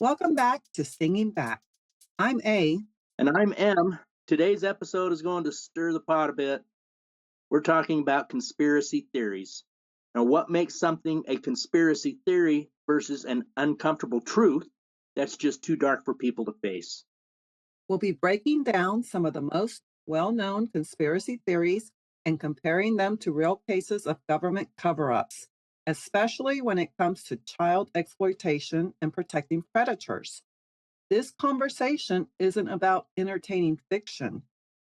Welcome back to Singing Back. I'm A. And I'm M. Today's episode is going to stir the pot a bit. We're talking about conspiracy theories. Now, what makes something a conspiracy theory versus an uncomfortable truth that's just too dark for people to face? We'll be breaking down some of the most well-known conspiracy theories and comparing them to real cases of government cover-ups, especially when it comes to child exploitation and protecting predators. This conversation isn't about entertaining fiction.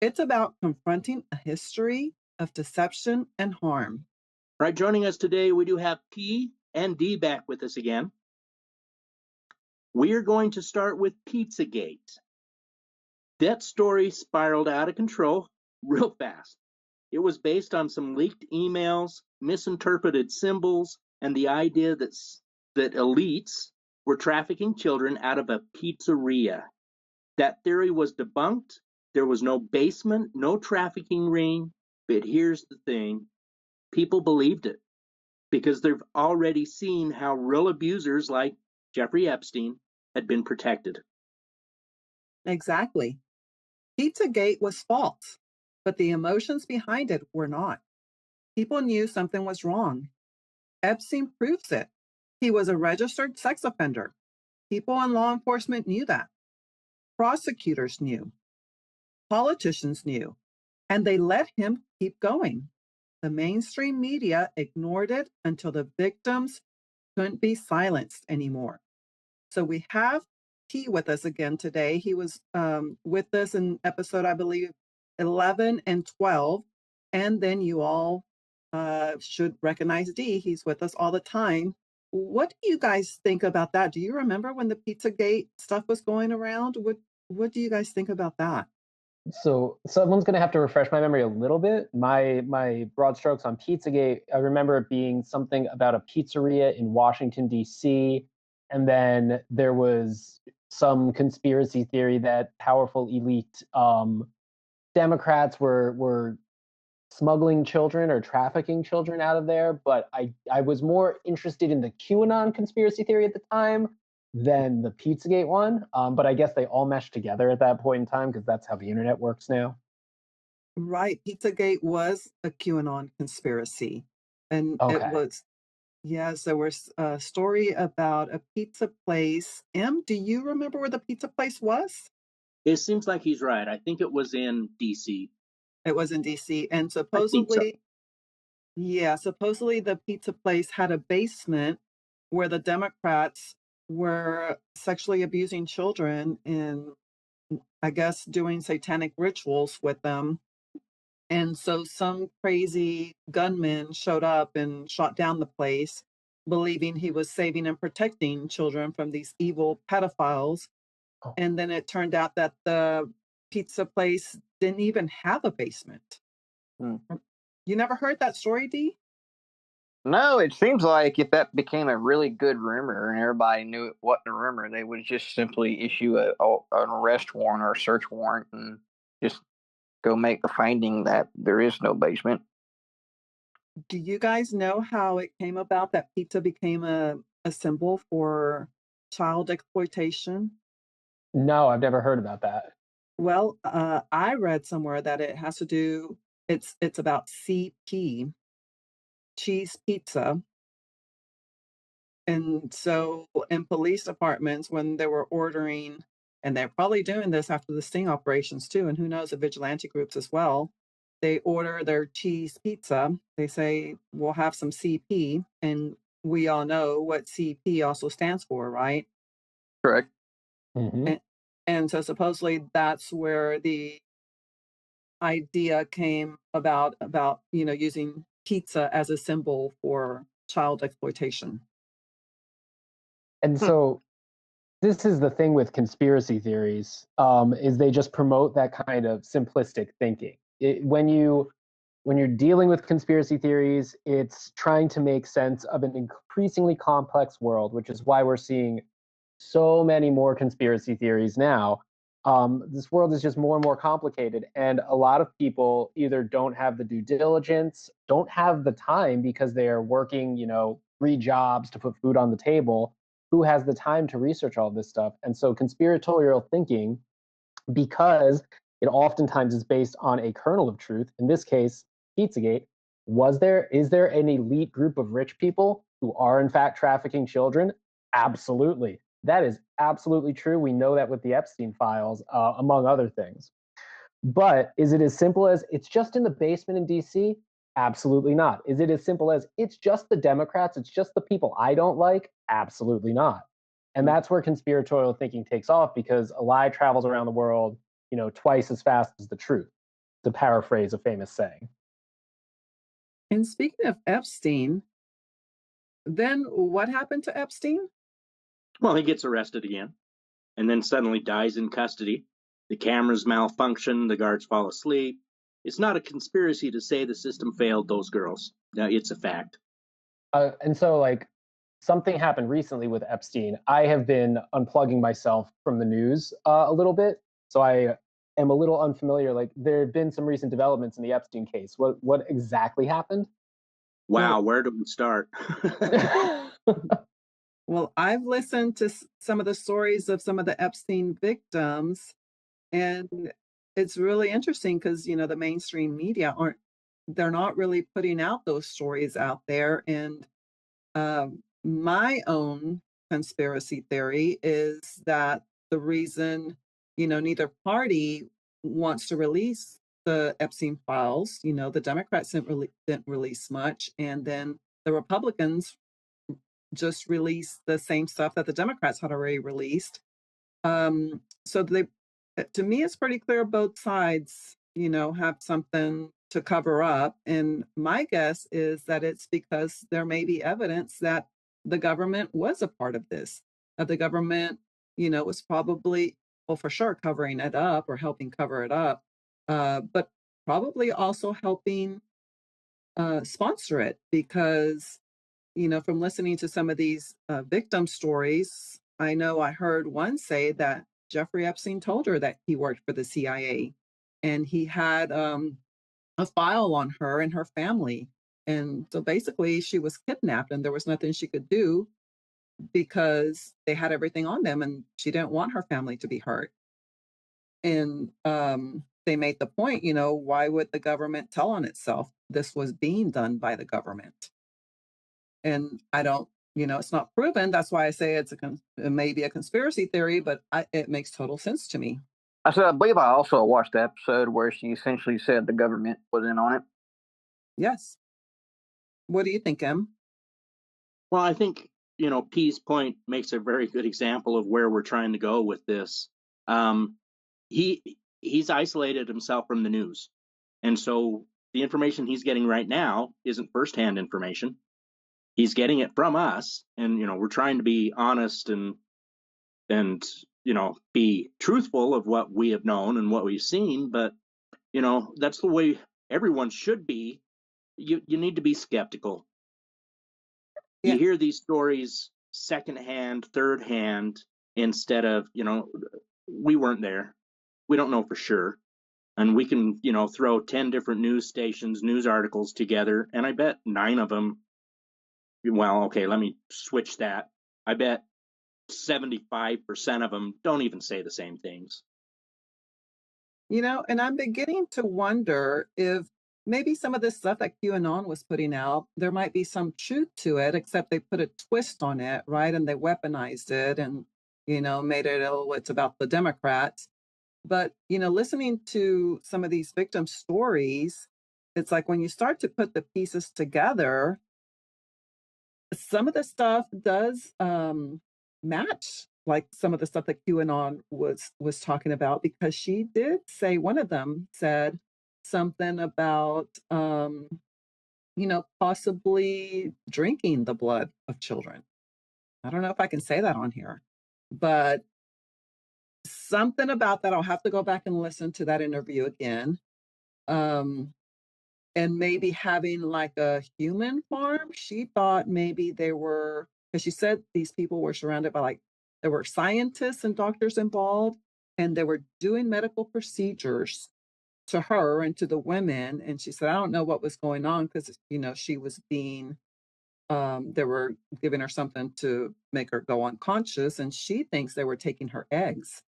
It's about confronting a history of deception and harm. All right, joining us today, we do have P and D back with us again. We are going to start with Pizzagate. That story spiraled out of control real fast. It was based on some leaked emails, misinterpreted symbols, and the idea that elites were trafficking children out of a pizzeria. That theory was debunked. There was no basement, no trafficking ring. But here's the thing, people believed it because they've already seen how real abusers like Jeffrey Epstein had been protected. Exactly. Pizzagate was false, but the emotions behind it were not. People knew something was wrong. Epstein proves it. He was a registered sex offender. People in law enforcement knew that. Prosecutors knew. Politicians knew. And they let him keep going. The mainstream media ignored it until the victims couldn't be silenced anymore. So we have T with us again today. He was with us in episode, I believe, 11 and 12. And then you all should recognize D. He's with us all the time. What do you guys think about that? Do you remember when the Pizzagate stuff was going around? What do you guys think about that? So someone's going to have to refresh my memory a little bit. My broad strokes on Pizzagate, I remember it being something about a pizzeria in Washington, D.C. And then there was some conspiracy theory that powerful elite Democrats were smuggling children or trafficking children out of there. But I was more interested in the QAnon conspiracy theory at the time than the Pizzagate one. But I guess they all meshed together at that point in time because that's how the internet works now. Right. Pizzagate was a QAnon conspiracy. And it Okay. was, yes, there was a story about a pizza place. M, do you remember where the pizza place was? It seems like he's right. I think it was in DC. It was in DC. And I think so. supposedly the pizza place had a basement where the Democrats were sexually abusing children and I guess doing satanic rituals with them. And so some crazy gunman showed up and shot down the place, believing he was saving and protecting children from these evil pedophiles. Oh. And then it turned out that the pizza place didn't even have a basement. Hmm. You never heard that story, D? No, it seems like if that became a really good rumor and everybody knew it wasn't a rumor, they would just simply issue an arrest warrant or a search warrant and just go make the finding that there is no basement. Do you guys know how it came about that pizza became a symbol for child exploitation? No, I've never heard about that. Well, I read somewhere that it has to do, it's about CP, cheese pizza. And so in police departments, when they were ordering, and they're probably doing this after the sting operations too, and who knows, the vigilante groups as well, they order their cheese pizza. They say, we'll have some CP. And we all know what CP also stands for, right? Correct. Mm-hmm. And so supposedly that's where the idea came about, using pizza as a symbol for child exploitation. And so this is the thing with conspiracy theories, is they just promote that kind of simplistic thinking. When you're dealing with conspiracy theories, it's trying to make sense of an increasingly complex world, which is why we're seeing so many more conspiracy theories now. This world is just more and more complicated, and a lot of people either don't have the due diligence, don't have the time because they are working, 3 jobs to put food on the table, who has the time to research all this stuff? And so conspiratorial thinking, because it oftentimes is based on a kernel of truth, in this case, Pizzagate, is there an elite group of rich people who are in fact trafficking children? Absolutely. That is absolutely true. We know that with the Epstein files, among other things. But is it as simple as it's just in the basement in DC? Absolutely not. Is it as simple as it's just the Democrats, it's just the people I don't like? Absolutely not. And that's where conspiratorial thinking takes off, because a lie travels around the world, twice as fast as the truth, to paraphrase a famous saying. And speaking of Epstein, then what happened to Epstein? Well, he gets arrested again and then suddenly dies in custody. The cameras malfunction, the guards fall asleep. It's not a conspiracy to say the system failed those girls. It's a fact. And so, like, something happened recently with Epstein. I have been unplugging myself from the news a little bit, so I am a little unfamiliar. Like, there have been some recent developments in the Epstein case. What exactly happened? Wow, where do we start? Well, I've listened to some of the stories of some of the Epstein victims, and it's really interesting because, the mainstream media they're not really putting out those stories out there. And my own conspiracy theory is that the reason, neither party wants to release the Epstein files, the Democrats didn't release much, and then the Republicans just released the same stuff that the Democrats had already released. So to me, it's pretty clear both sides, have something to cover up. And my guess is that it's because there may be evidence that the government was a part of this. That the government, was probably, well, for sure, covering it up or helping cover it up, but probably also helping sponsor it because from listening to some of these victim stories, I know I heard one say that Jeffrey Epstein told her that he worked for the CIA and he had a file on her and her family. And so basically, she was kidnapped and there was nothing she could do because they had everything on them and she didn't want her family to be hurt. And they made the point, why would the government tell on itself? This was being done by the government. And I don't, it's not proven. That's why I say it may be a conspiracy theory, but it makes total sense to me. I said, I believe I also watched the episode where she essentially said the government was in on it. Yes. What do you think, Em? Well, I think, P's point makes a very good example of where we're trying to go with this. He's isolated himself from the news. And so the information he's getting right now isn't firsthand information. He's getting it from us. And, we're trying to be honest and be truthful of what we have known and what we've seen. But, that's the way everyone should be. You need to be skeptical. Yeah. You hear these stories secondhand, third hand, instead of, we weren't there. We don't know for sure. And we can, throw 10 different news stations, news articles together. And I bet 9 of them, well, okay, let me switch that. I bet 75% of them don't even say the same things. And I'm beginning to wonder if maybe some of this stuff that QAnon was putting out, there might be some truth to it, except they put a twist on it, right? And they weaponized it and, made it, oh, it's about the Democrats. But, listening to some of these victim stories, it's like when you start to put the pieces together, some of the stuff does match like some of the stuff that QAnon was talking about because she did say one of them said something about possibly drinking the blood of children. I don't know if I can say that on here, but something about that. I'll have to go back and listen to that interview again. And maybe having like a human farm. She thought maybe they were, because she said these people were surrounded by like, there were scientists and doctors involved, and they were doing medical procedures to her and to the women. And she said, I don't know what was going on because, she was being They were giving her something to make her go unconscious, and she thinks they were taking her eggs.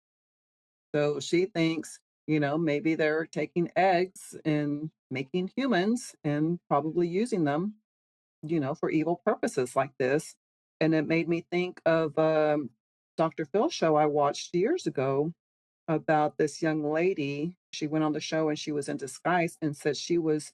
So she thinks, maybe they're taking eggs and making humans and probably using them, for evil purposes like this. And it made me think of Dr. Phil's show I watched years ago about this young lady. She went on the show and she was in disguise and said she was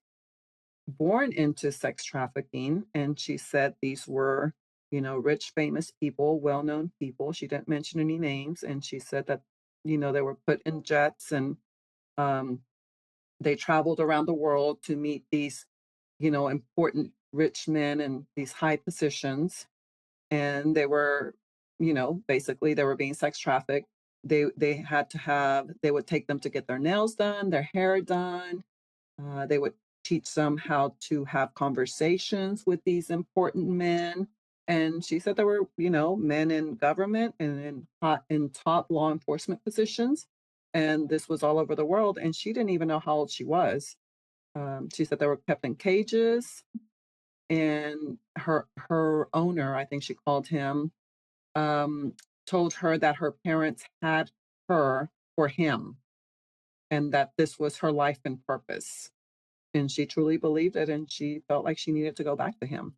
born into sex trafficking. And she said these were, rich, famous people, well known people. She didn't mention any names. And she said that, they were put in jets and um, they traveled around the world to meet these, important rich men in these high positions. And they were, basically they were being sex trafficked. They had to have, they would take them to get their nails done, their hair done. They would teach them how to have conversations with these important men. And she said there were, men in government and in top law enforcement positions. And this was all over the world. And she didn't even know how old she was. She said they were kept in cages. And her owner, I think she called him, um, told her that her parents had her for him and that this was her life and purpose. And she truly believed it and she felt like she needed to go back to him.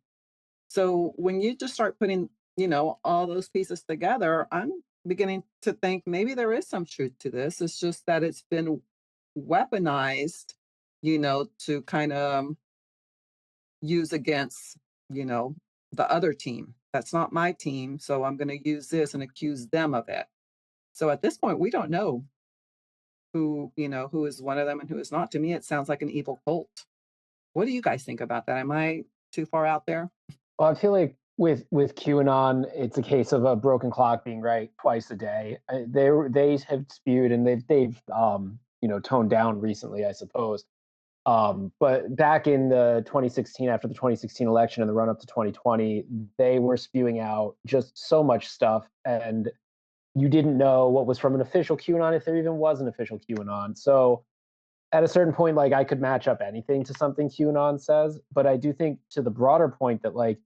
So when you just start putting, all those pieces together, I'm beginning to think maybe there is some truth to this. It's just that it's been weaponized, to kind of use against, you know, the other team. That's not my team. So I'm going to use this and accuse them of it. So at this point, we don't know who is one of them and who is not. To me, it sounds like an evil cult. What do you guys think about that? Am I too far out there? Well, I feel like with QAnon, it's a case of a broken clock being right twice a day. They have spewed and they've toned down recently, I suppose. But back in the 2016, after the 2016 election and the run up to 2020, they were spewing out just so much stuff, and you didn't know what was from an official QAnon if there even was an official QAnon. So at a certain point, like I could match up anything to something QAnon says, but I do think to the broader point that like,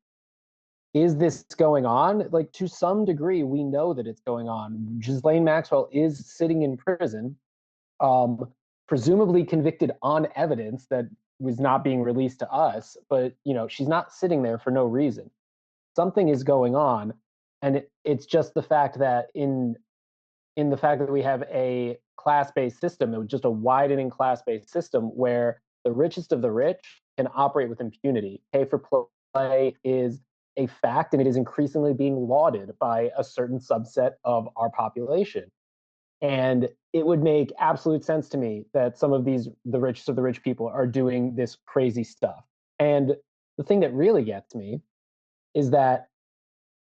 is this going on? Like to some degree, we know that it's going on. Ghislaine Maxwell is sitting in prison, um, presumably convicted on evidence that was not being released to us. But she's not sitting there for no reason. Something is going on, and it's just the fact that in the fact that we have a class-based system, just a widening class-based system where the richest of the rich can operate with impunity. Pay for play is a fact, and it is increasingly being lauded by a certain subset of our population. And it would make absolute sense to me that some of the richest of the rich people are doing this crazy stuff. And the thing that really gets me is that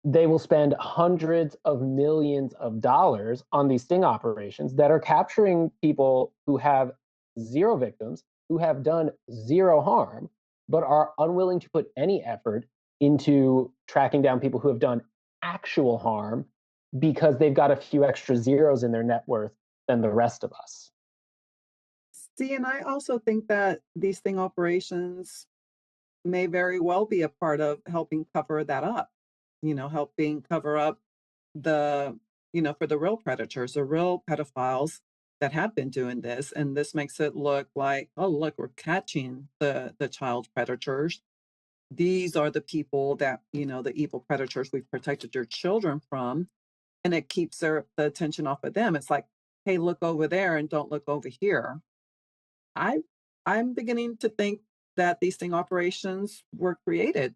they will spend hundreds of millions of dollars on these sting operations that are capturing people who have zero victims, who have done zero harm, but are unwilling to put any effort into tracking down people who have done actual harm because they've got a few extra zeros in their net worth than the rest of us. See, and I also think that these sting operations may very well be a part of helping cover that up, helping cover up the, for the real predators, the real pedophiles that have been doing this. And this makes it look like, oh, look, we're catching the child predators. These are the people that, the evil predators we've protected your children from. And it keeps the attention off of them. It's like, hey, look over there and don't look over here. I I'm beginning to think that these sting operations were created,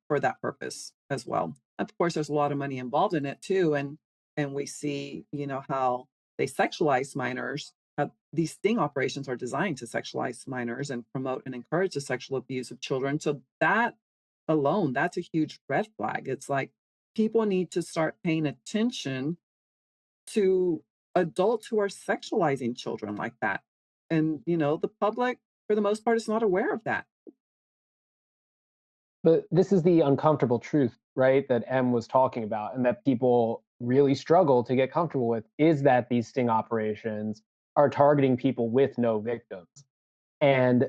for that purpose as well. Of course, there's a lot of money involved in it too, and we see, how they sexualize minors. These sting operations are designed to sexualize minors and promote and encourage the sexual abuse of children. So that alone, that's a huge red flag. It's like people need to start paying attention to adults who are sexualizing children like that. And, the public, for the most part, is not aware of that. But this is the uncomfortable truth, right? That M was talking about, and that people really struggle to get comfortable with is that these sting operations are targeting people with no victims. And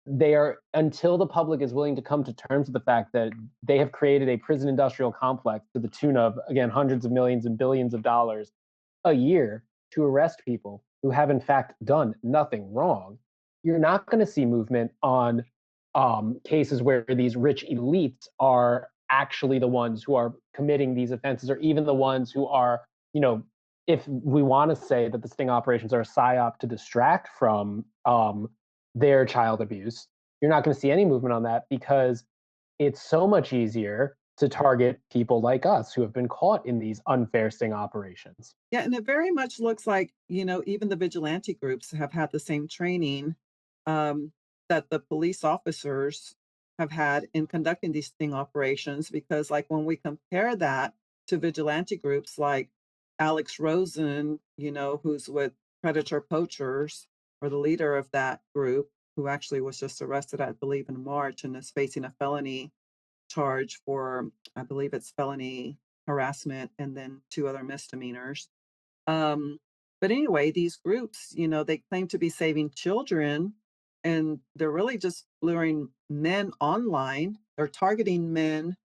they are, until the public is willing to come to terms with the fact that they have created a prison industrial complex to the tune of, again, hundreds of millions and billions of dollars a year to arrest people who have in fact done nothing wrong, you're not going to see movement on cases where these rich elites are actually the ones who are committing these offenses, or even the ones who are, if we want to say that the sting operations are a psyop to distract from their child abuse, you're not going to see any movement on that, because it's so much easier to target people like us who have been caught in these unfair sting operations. Yeah, and it very much looks like, even the vigilante groups have had the same training um, that the police officers have had in conducting these sting operations. Because, like, when we compare that to vigilante groups like Alex Rosen, who's with Predator Poachers, or the leader of that group, who actually was just arrested, I believe, in March and is facing a felony charge for, I believe it's felony harassment and then two other misdemeanors. Um, but anyway, these groups, they claim to be saving children, and they're really just luring men online. They're targeting men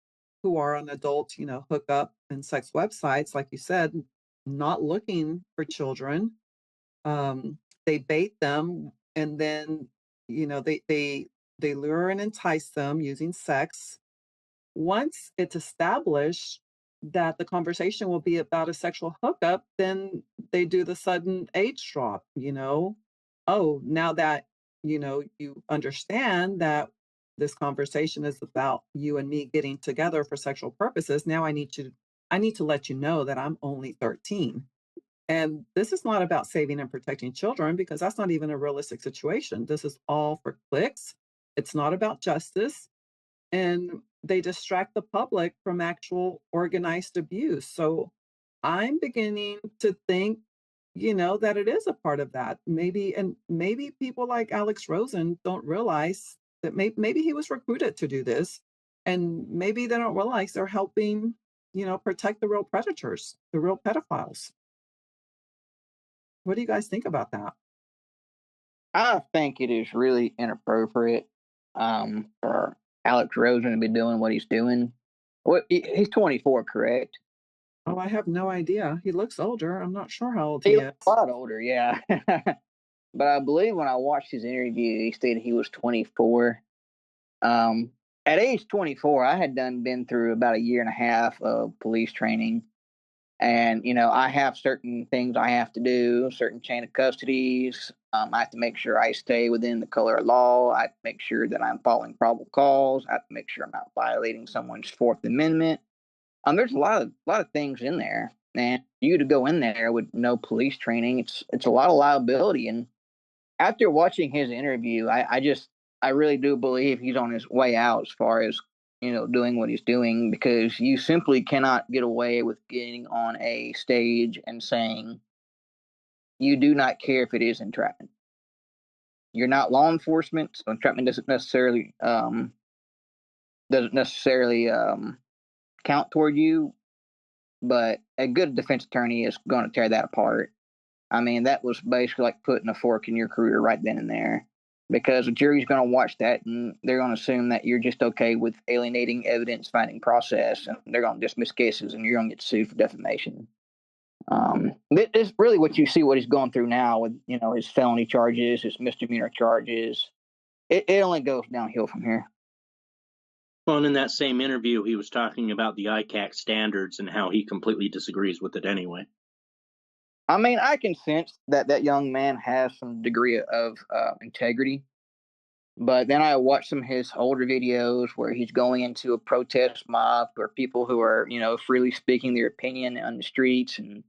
who are on adult, hookup and sex websites, like you said, not looking for children. They bait them, and then, they lure and entice them using sex. Once it's established that the conversation will be about a sexual hookup, then they do the sudden age drop. Oh, now that, you understand that this conversation is about you and me getting together for sexual purposes, now I need to let you know that I'm only 13. And this is not about saving and protecting children, because that's not even a realistic situation. This is all for clicks. It's not about justice, and they distract the public from actual organized abuse. So I'm beginning to think, that it is a part of that. Maybe people like Alex Rosen don't realize that maybe he was recruited to do this, and maybe they don't realize they're helping, protect the real predators, the real pedophiles. What do you guys think about that? I think it is really inappropriate for Alex Rosen to be doing what he's doing. He's 24, correct? Oh, I have no idea. He looks older. I'm not sure how old He he looks a is. lot older, yeah. But I believe when I watched his interview, he stated he was 24. Um, at age 24, I had been through about a year and a half of police training. And, I have certain things I have to do, certain chain of custodies. I have to make sure I stay within the color of law. I have to make sure that I'm following probable cause. I have to make sure I'm not violating someone's Fourth Amendment. There's a lot of things in there, and you to go in there with no police training, it's a lot of liability. And after watching his interview, I really do believe he's on his way out as far as doing what he's doing, because you simply cannot get away with getting on a stage and saying you do not care if it is entrapment. You're not law enforcement, so entrapment doesn't necessarily count toward you. But a good defense attorney is going to tear that apart. I mean, that was basically like putting a fork in your career right then and there, because the jury's going to watch that and they're going to assume that you're just okay with alienating evidence finding process, and they're going to dismiss cases and you're going to get sued for defamation. It's really what you see what he's going through now with his felony charges, his misdemeanor charges. It only goes downhill from here. Well, and in that same interview, he was talking about the ICAC standards and how he completely disagrees with it anyway. I mean, I can sense that that young man has some degree of integrity. But then I watched some of his older videos where he's going into a protest mob or people who are, freely speaking their opinion on the streets, and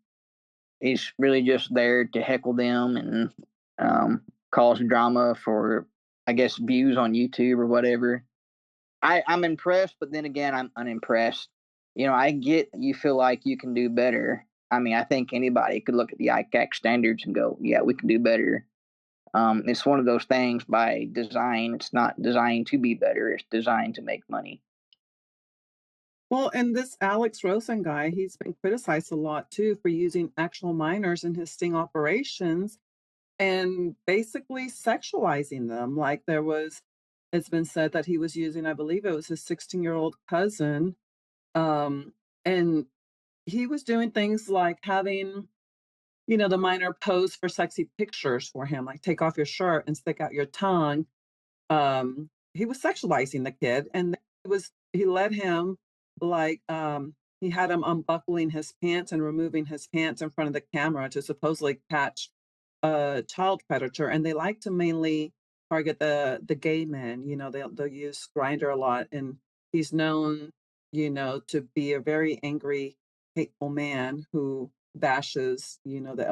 he's really just there to heckle them and cause drama for, I guess, views on YouTube or whatever. I'm impressed, but then again, I'm unimpressed. I get you feel like you can do better. I mean, I think anybody could look at the ICAC standards and go, yeah, we can do better. It's one of those things by design. It's not designed to be better. It's designed to make money. Well, and this Alex Rosen guy, he's been criticized a lot too for using actual minors in his sting operations and basically sexualizing them. Like, there was it's been said that he was using, I believe it was his 16-year-old cousin, and he was doing things like having, the minor pose for sexy pictures for him, like take off your shirt and stick out your tongue. He was sexualizing the kid, and he let him, like, he had him unbuckling his pants and removing his pants in front of the camera to supposedly catch a child predator. And they like to mainly target the gay men. They'll use Grinder a lot, and he's known, to be a very angry, hateful man who bashes, the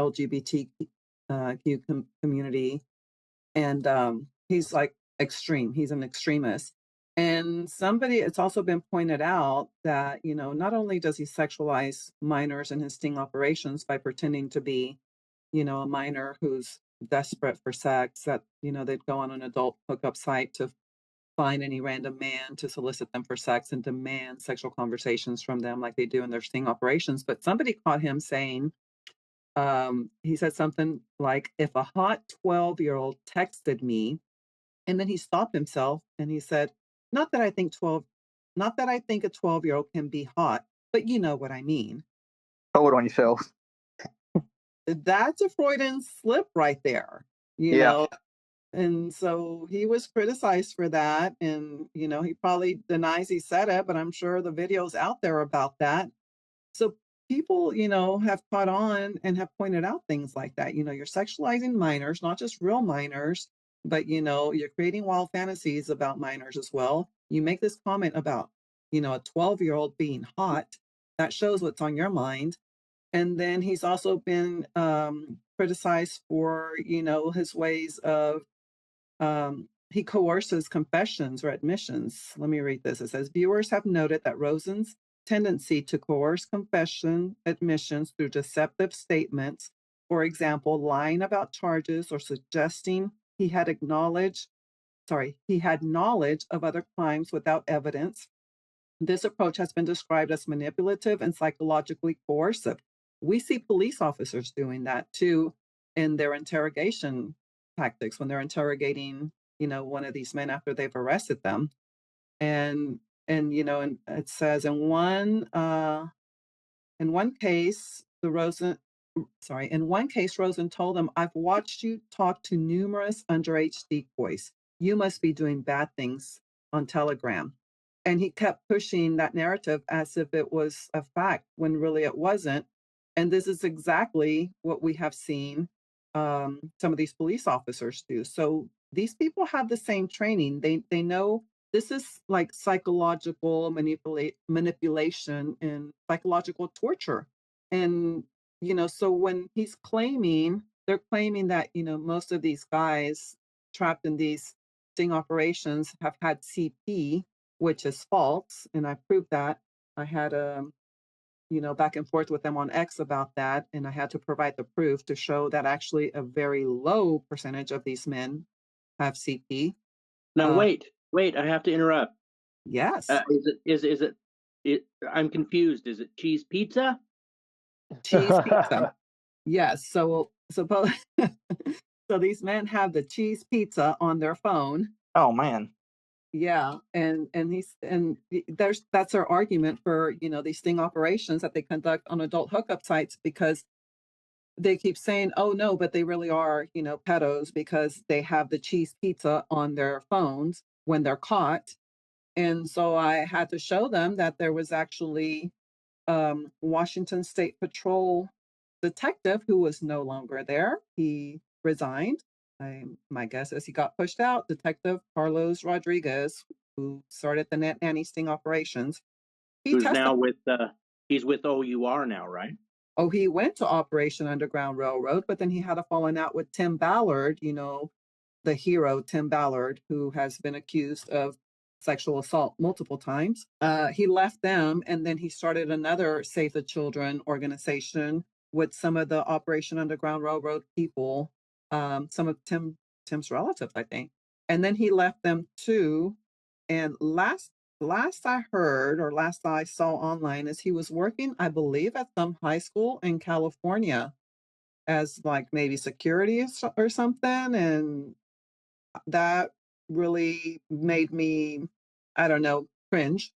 LGBTQ community, and he's like extreme. He's an extremist. And it's also been pointed out that, not only does he sexualize minors in his sting operations by pretending to be, a minor who's desperate for sex, that, they'd go on an adult hookup site to find any random man to solicit them for sex and demand sexual conversations from them like they do in their sting operations. But somebody caught him saying, he said something like, if a hot 12-year-old texted me, and then he stopped himself and he said, not that I think 12, not that I think a 12-year-old can be hot, but you know what I mean. Hold on yourself. That's a Freudian slip right there, you Yeah. know. And so he was criticized for that. And, he probably denies he said it, but I'm sure the video's out there about that. So people, have caught on and have pointed out things like that. You're sexualizing minors, not just real minors, but, you're creating wild fantasies about minors as well. You make this comment about, a 12-year-old being hot. That shows what's on your mind. And then he's also been criticized for, his ways of, he coerces confessions or admissions. Let me read this. It says, viewers have noted that Rosen's tendency to coerce confession admissions through deceptive statements, for example, lying about charges or suggesting he had knowledge of other crimes without evidence. This approach has been described as manipulative and psychologically coercive. We see police officers doing that too in their interrogation tactics when they're interrogating, one of these men after they've arrested them. And and it says in one case, in one case, Rosen told him, I've watched you talk to numerous underage decoys. You must be doing bad things on Telegram. And he kept pushing that narrative as if it was a fact when really it wasn't. And this is exactly what we have seen some of these police officers do. So these people have the same training. They know this is like psychological manipulation and psychological torture. And so when they're claiming that most of these guys trapped in these sting operations have had CP, which is false, and I proved that. I had back and forth with them on X about that, and I had to provide the proof to show that actually a very low percentage of these men have CP. Now wait, I have to interrupt. Yes. I'm confused. Is it cheese pizza? Cheese pizza. Yes. So suppose so these men have the cheese pizza on their phone. Oh man. Yeah, and that's their argument for these sting operations that they conduct on adult hookup sites, because they keep saying, oh no, but they really are pedos because they have the cheese pizza on their phones when they're caught. And so I had to show them that there was actually Washington State Patrol detective who was no longer there. He resigned. My guess is he got pushed out. Detective Carlos Rodriguez, who started the net nanny sting operations, Who's now with he's with OUR now, right? Oh, he went to Operation Underground Railroad, but then he had a falling out with Tim Ballard, the hero Tim Ballard, who has been accused of sexual assault multiple times. He left them, and then he started another Save the Children organization with some of the Operation Underground Railroad people, some of Tim's relatives, I think. And then he left them too. And last I heard, or last I saw online, is he was working, I believe, at some high school in California as like maybe security or something. And that really made me, I don't know, cringe,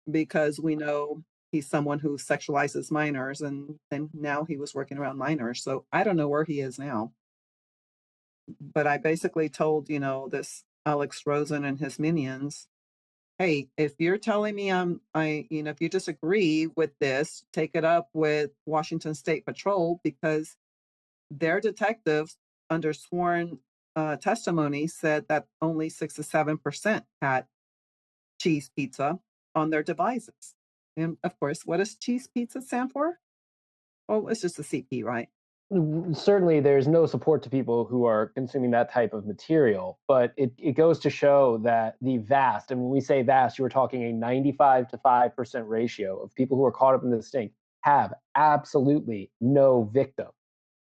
because we know he's someone who sexualizes minors, and now he was working around minors. So I don't know where he is now. But I basically told, this Alex Rosen and his minions, hey, if you're telling me if you disagree with this, take it up with Washington State Patrol, because their detectives, under sworn testimony, said that only 6 to 7% had cheese pizza on their devices. And of course, what does cheese pizza stand for? Oh, it's just a CP, right? Certainly there's no support to people who are consuming that type of material, but it goes to show that the vast, and when we say vast, you were talking a 95 to 5% ratio of people who are caught up in this sting have absolutely no victim.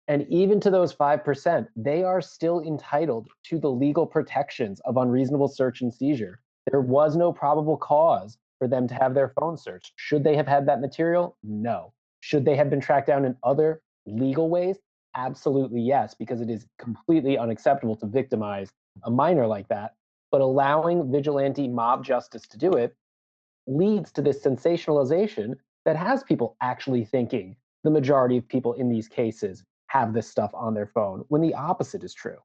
And even to those 5%, they are still entitled to the legal protections of unreasonable search and seizure. There was no probable cause for them to have their phone searched. Should they have had that material? No. Should they have been tracked down in other legal ways? Absolutely yes, because it is completely unacceptable to victimize a minor like that. But allowing vigilante mob justice to do it leads to this sensationalization that has people actually thinking the majority of people in these cases have this stuff on their phone, when the opposite is true.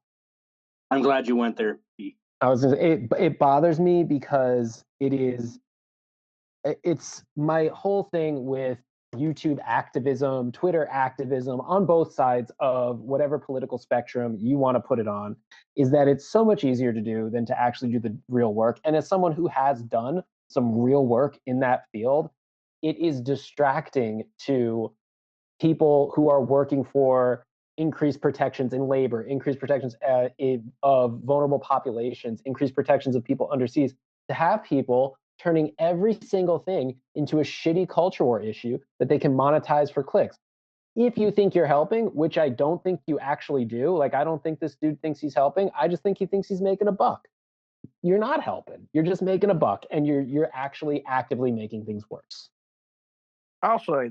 I'm glad you went there, Pete. I was it bothers me because it's my whole thing with YouTube activism, Twitter activism, on both sides of whatever political spectrum you want to put it on, is that it's so much easier to do than to actually do the real work. And as someone who has done some real work in that field, it is distracting to people who are working for increased protections in labor, increased protections of vulnerable populations, increased protections of people underseas, to have people turning every single thing into a shitty culture war issue that they can monetize for clicks. If you think you're helping, which I don't think you actually do, like I don't think this dude thinks he's helping. I just think he thinks he's making a buck. You're not helping. You're just making a buck, and you're actually actively making things worse. Also,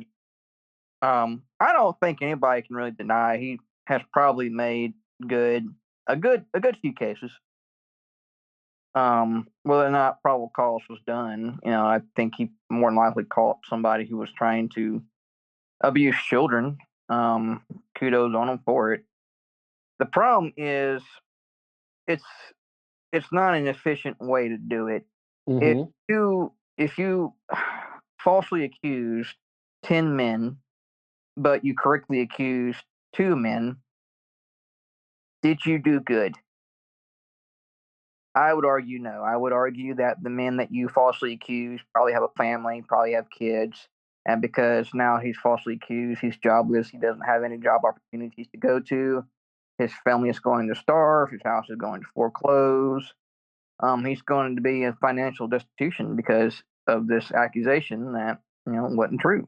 I don't think anybody can really deny he has probably made a good few cases. Whether or not probable cause was done, I think he more than likely caught somebody who was trying to abuse children. Kudos on him for it. The problem is, it's not an efficient way to do it. If Mm-hmm. you falsely accused 10 men, but you correctly accused 2 men, did you do good? I would argue no. I would argue that the men that you falsely accused probably have a family, probably have kids, and because now he's falsely accused, he's jobless, he doesn't have any job opportunities to go to, his family is going to starve, his house is going to foreclose, he's going to be in financial destitution because of this accusation that wasn't true.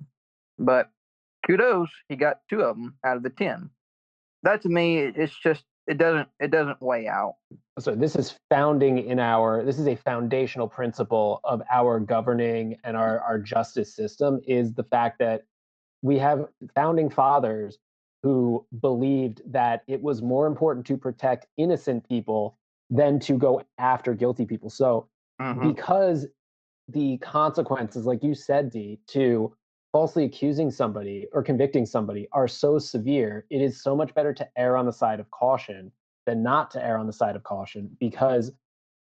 But kudos, he got 2 of them out of the 10. That to me, it's just it doesn't weigh out. So this is this is a foundational principle of our governing and our justice system, is the fact that we have founding fathers who believed that it was more important to protect innocent people than to go after guilty people. So because the consequences, like you said, Dee, to falsely accusing somebody or convicting somebody are so severe, it is so much better to err on the side of caution than not to err on the side of caution, because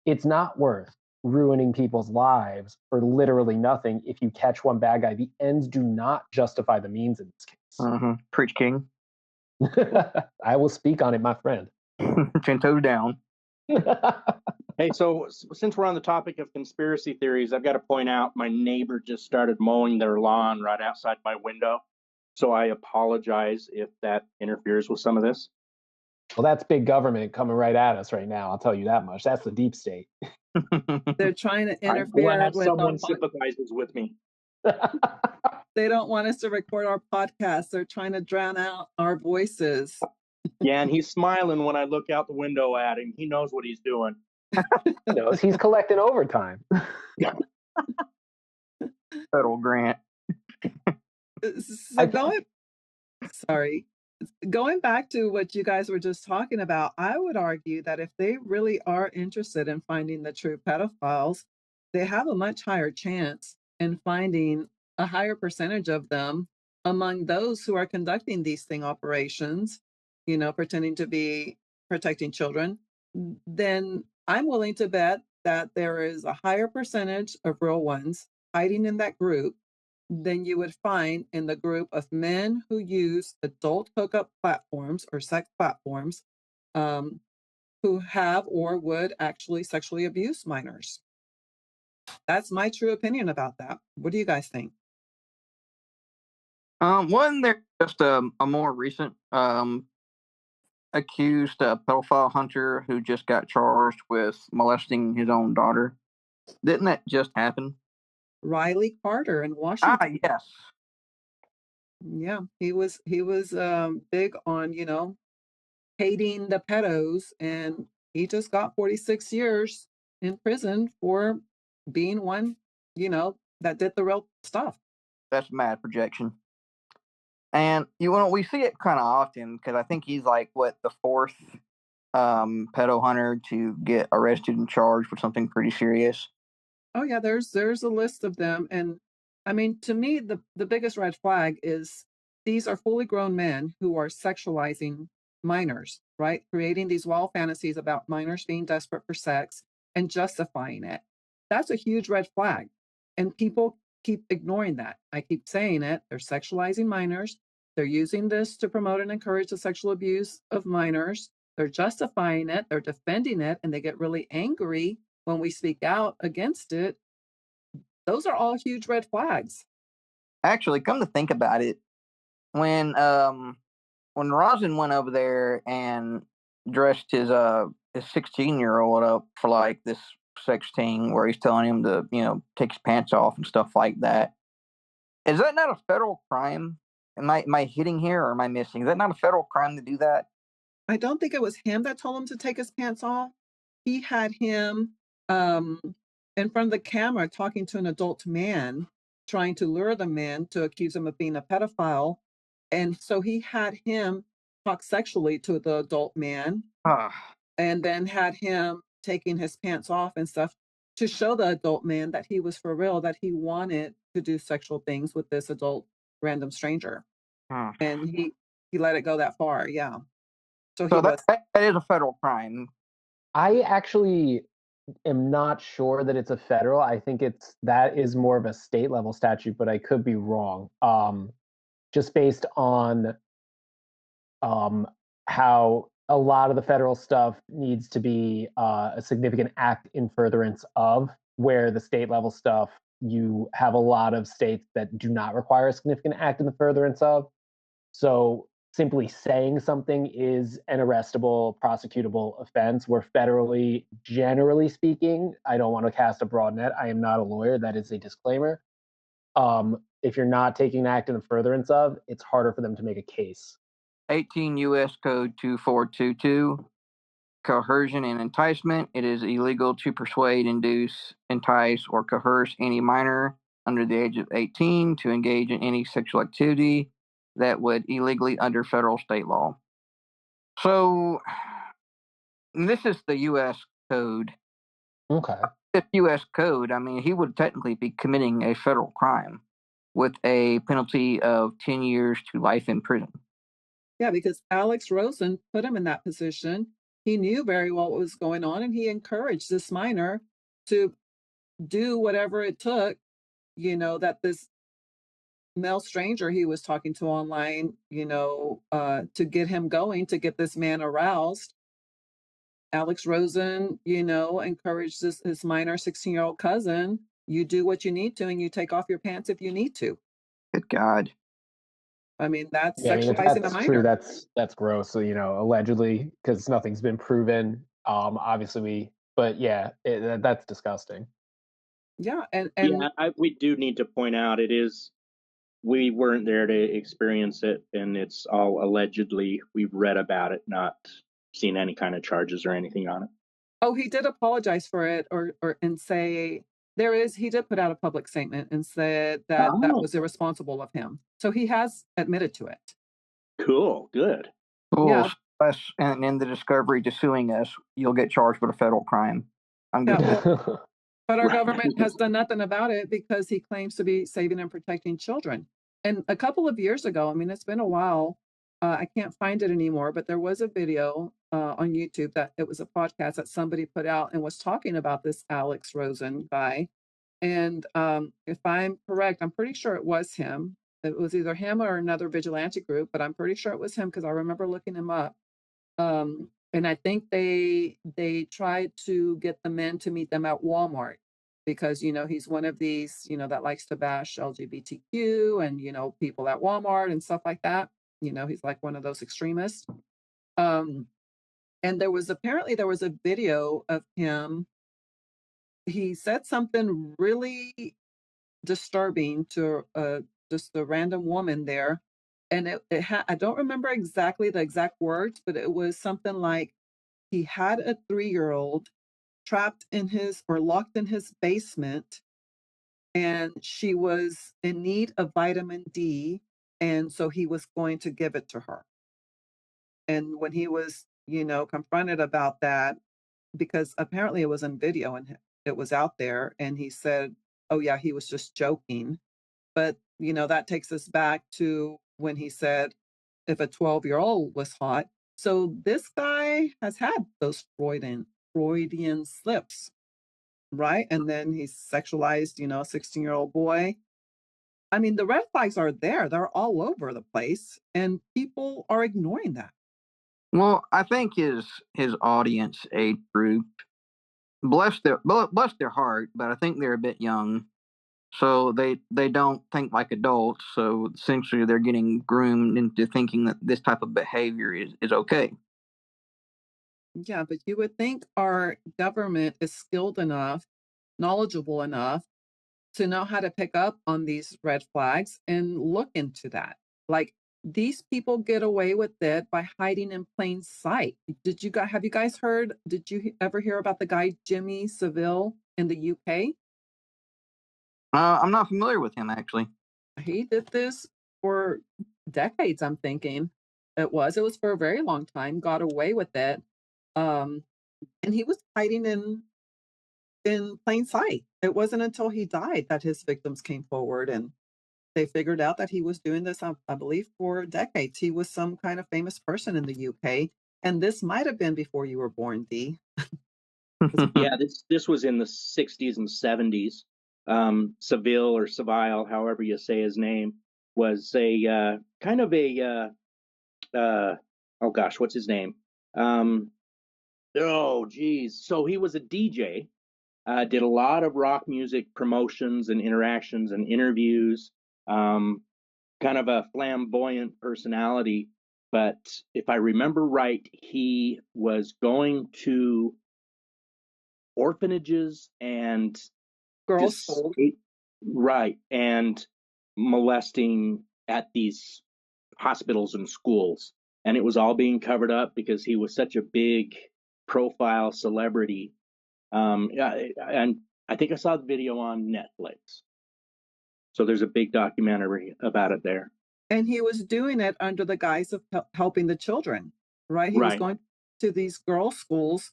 it's not worth ruining people's lives for literally nothing. If you catch one bad guy, the ends do not justify the means in this case. Preach, King. I will speak on it, my friend. 10 toes down. Hey, so since we're on the topic of conspiracy theories, I've got to point out my neighbor just started mowing their lawn right outside my window. So I apologize if that interferes with some of this. Well, that's big government coming right at us right now. I'll tell you that much. That's the deep state. They're trying to I'm interfere glad with someone sympathizes with me. They don't want us to record our podcast. They're trying to drown out our voices. Yeah, and he's smiling when I look out the window at him. He knows what he's doing. He knows he's collecting overtime. Federal grant. So going, sorry. Going back to what you guys were just talking about, I would argue that if they really are interested in finding the true pedophiles, they have a much higher chance in finding a higher percentage of them among those who are conducting these sting operations, pretending to be protecting children. Then I'm willing to bet that there is a higher percentage of real ones hiding in that group than you would find in the group of men who use adult hookup platforms or sex platforms, um, who have or would actually sexually abuse minors. That's my true opinion about that. What do you guys think? Wasn't there just a more recent accused pedophile hunter who just got charged with molesting his own daughter? Didn't that just happen? Riley Carter in Ah, Washington. yes. Yeah, he was big on, hating the pedos, and he just got 46 years in prison for being one, that did the real stuff. That's mad projection. And we see it kind of often because I think he's like what the fourth pedo hunter to get arrested and charged with something pretty serious. Oh yeah, there's a list of them, and I mean, to me, the biggest red flag is these are fully grown men who are sexualizing minors, right? Creating these wild fantasies about minors being desperate for sex and justifying it. That's a huge red flag, and people keep ignoring that. I keep saying it. They're sexualizing minors. They're using this to promote and encourage the sexual abuse of minors. They're justifying it. They're defending it, and they get really angry when we speak out against it. Those are all huge red flags. Actually, come to think about it, when Rosen went over there and dressed his 16-year-old up for like this sex thing where he's telling him to take his pants off and stuff like that, is that not a federal crime? Am I hitting here or am I missing? Is that not a federal crime to do that? I don't think it was him that told him to take his pants off. He had him um, in front of the camera talking to an adult man, trying to lure the man to accuse him of being a pedophile. And so he had him talk sexually to the adult man, Ah, and then had him taking his pants off and stuff to show the adult man that he was for real, that he wanted to do sexual things with this adult random stranger. ah. And he let it go that far. Yeah. So he So that, was. that is a federal crime. I actually am not sure that it's a federal. I think that is more of a state level statute, but I could be wrong. Just based on um, how a lot of the federal stuff needs to be a significant act in furtherance of, where the state level stuff, you have a lot of states that do not require a significant act in the furtherance of. So simply saying something is an arrestable, prosecutable offense. Where federally, generally speaking, I don't want to cast a broad net. I am not a lawyer. That is a disclaimer. If you're not taking an act in the furtherance of, it's harder for them to make a case. 18 U.S. Code 2422. Coercion and enticement. It is illegal to persuade, induce, entice, or coerce any minor under the age of 18 to engage in any sexual activity that would illegally under federal state law. So this is the U.S. code. Okay. This U.S. code, I mean, he would technically be committing a federal crime with a penalty of 10 years to life in prison. Yeah, because Alex Rosen put him in that position. He knew very well what was going on, and he encouraged this minor to do whatever it took, that this male stranger he was talking to online, to get him going, to get this man aroused. Alex Rosen, encouraged his minor 16-year-old cousin, you do what you need to, and you take off your pants if you need to. Good God. I mean, that's Yeah, I mean, if sexualizing a that's true, minor. that's gross. So, allegedly, because nothing's been proven. Obviously, but yeah, that's disgusting. Yeah, and Yeah, we do need to point out we weren't there to experience it, and it's all allegedly. We've read about it, not seen any kind of charges or anything on it. oh, he did apologize for it, or and say he did put out a public statement and said that that Oh, was irresponsible of him. So he has admitted to it. Cool. Good. Cool. Yeah, Us and in the discovery to suing us, you'll get charged with a federal crime. I'm yeah. good with Well, but our Right. government has done nothing about it because he claims to be saving and protecting children. And a couple of years ago, I mean, it's been a while. I can't find it anymore, but there was a video on YouTube that it was a podcast that somebody put out and was talking about this Alex Rosen guy. And if I'm correct, I'm pretty sure it was him. It was either him or another vigilante group, but I'm pretty sure it was him because I remember looking him up. And I think they tried to get the men to meet them at Walmart because he's one of these that likes to bash LGBTQ and people at Walmart and stuff like that. He's like one of those extremists. Um, and there was a video of him. He said something really disturbing to just a random woman there, and I don't remember exactly the exact words, but it was something like he had a 3-year-old trapped in his or locked in his basement, and she was in need of vitamin D, and so he was going to give it to her. And when he was, confronted about that, because apparently it was in video and it was out there, and he said, "Oh yeah, he was just joking." But, that takes us back to when he said if a 12-year-old was hot. So this guy has had those Freudian slips, right? And then he's sexualized, a 16-year-old boy. I mean, the red flags are there. They're all over the place, and people are ignoring that. Well, I think his audience age group, bless their heart, but I think they're a bit young. So they don't think like adults. So essentially, they're getting groomed into thinking that this type of behavior is okay. Yeah, but you would think our government is skilled enough, knowledgeable enough to know how to pick up on these red flags and look into that. Like these people get away with it by hiding in plain sight. Have you guys heard? Did you ever hear about the guy Jimmy Seville in the UK? I'm not familiar with him actually. He did this for decades, I'm thinking. It was for a very long time, got away with it. Um, and he was hiding in plain sight. It wasn't until he died that his victims came forward and they figured out that he was doing this, I believe, for decades. He was some kind of famous person in the UK, and this might have been before you were born, Dee. 'Cause Yeah, this was in the 60s and 70s. Seville or Seville, however you say his name, was a kind of a oh gosh, what's his name? Um, oh geez, so he was a DJ. Did a lot of rock music promotions and interactions and interviews. Um, Kind of a flamboyant personality. But if I remember right, he was going to orphanages and girls dis school. right, and molesting at these hospitals and schools, and it was all being covered up because he was such a big profile celebrity. Yeah, and I think I saw the video on Netflix, so there's a big documentary about it there. And he was doing it under the guise of helping the children, right? He was Right. going to these girls' schools,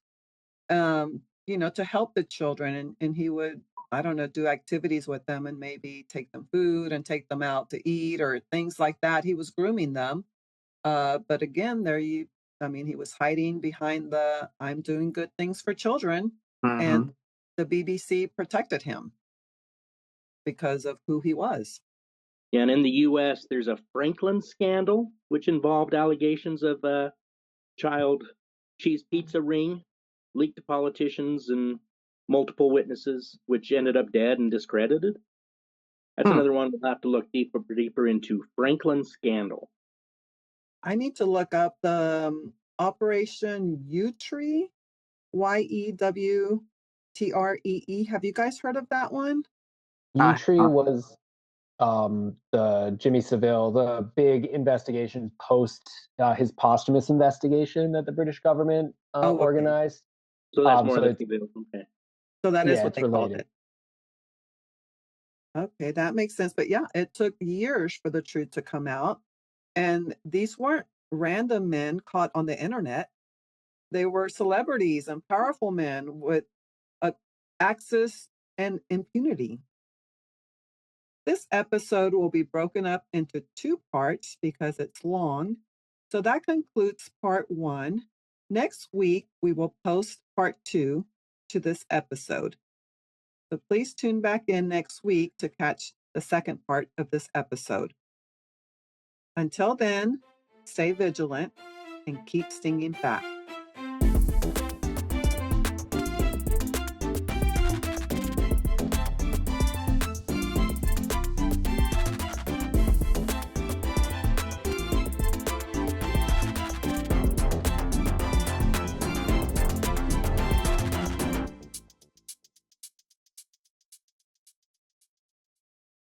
to help the children, and he would, I don't know, do activities with them and maybe take them food and take them out to eat or things like that. He was grooming them. But again, I mean, he was hiding behind the I'm doing good things for children, and Hmm. the BBC protected him because of who he was. And in the U.S., there's a Franklin scandal, which involved allegations of child cheese pizza ring leaked to politicians and multiple witnesses, which ended up dead and discredited. That's Hmm. another one we'll have to look deeper into. Franklin scandal. I need to look up the Operation U Tree, YEWTREE. Have you guys heard of that one? Tree was the Jimmy Savile, the big investigation post his posthumous investigation that the British government Oh, okay. organized. So that's more So the it's civil. Okay. So that is yeah, what it's they called related. it. Okay, that makes sense. But yeah, it took years for the truth to come out. And these weren't random men caught on the internet. They were celebrities and powerful men with access and impunity. This episode will be broken up into two parts because it's long. So that concludes part one. Next week, we will post part two to this episode. So please tune back in next week to catch the second part of this episode. Until then, stay vigilant and keep stinging back.